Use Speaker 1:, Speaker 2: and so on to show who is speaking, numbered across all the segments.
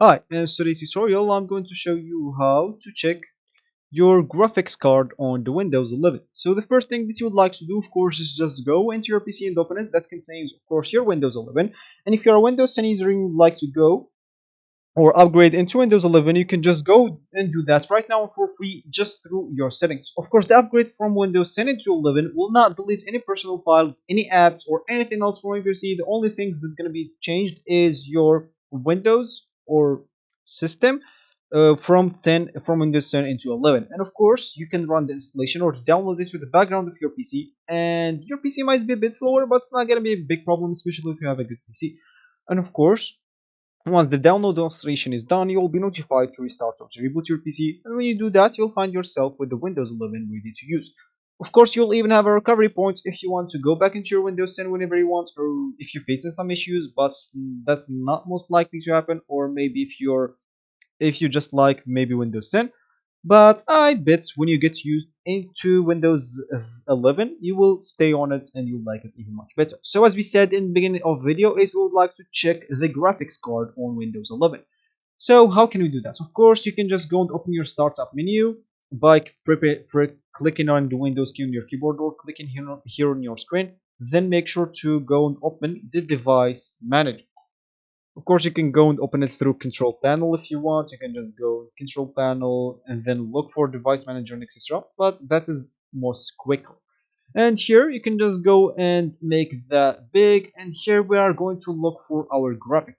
Speaker 1: Hi, in today's tutorial, I'm going to show you how to check your graphics card on the Windows 11. So the first thing that you would like to do, of course, is just go into your PC and open it. That contains, of course, your Windows 11. And if you're a Windows 10 user and you would like to go or upgrade into Windows 11, you can just go and do that right now for free just through your settings. Of course, the upgrade from Windows 10 into 11 will not delete any personal files, any apps, or anything else from your PC. The only things that's going to be changed is your Windows or system from Windows 10 into 11. And of course, you can run the installation or download it to the background of your PC. And your PC might be a bit slower, but it's not going to be a big problem, especially if you have a good PC. And of course, once the download installation is done, you will be notified to restart or to reboot your PC, and when you do that, you'll find yourself with the Windows 11 ready to use. Of course, you'll even have a recovery point if you want to go back into your Windows 10 whenever you want, or if you're facing some issues, but that's not most likely to happen, or maybe if you just like maybe Windows 10. But I bet when you get used into Windows 11, you will stay on it and you'll like it even much better. So as we said in the beginning of the video, is we would like to check the graphics card on Windows 11. So how can we do that? Of course, you can just go and open your startup menu by clicking on the Windows key on your keyboard or clicking here on your screen. Then make sure to go and open the device manager. Of course, you can go and open it through Control Panel if you want. You can just go Control Panel and then look for Device Manager and etc. But that is most quicker. And here you can just go and make that big. And here we are going to look for our graphic.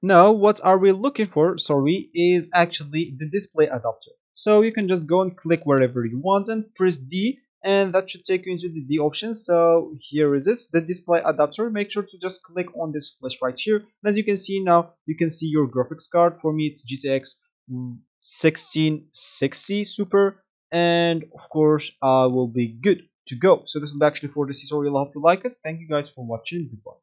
Speaker 1: Now, what are we looking for? Sorry, is actually the display adapter. So you can just go and click wherever you want and press D, and that should take you into the D options. So here is it, the display adapter. Make sure to just click on this flash right here. And as you can see now, you can see your graphics card. For me, it's GTX 1660 Super, and of course, I will be good to go. So this is actually for this tutorial. I hope you like it. Thank you guys for watching. Goodbye.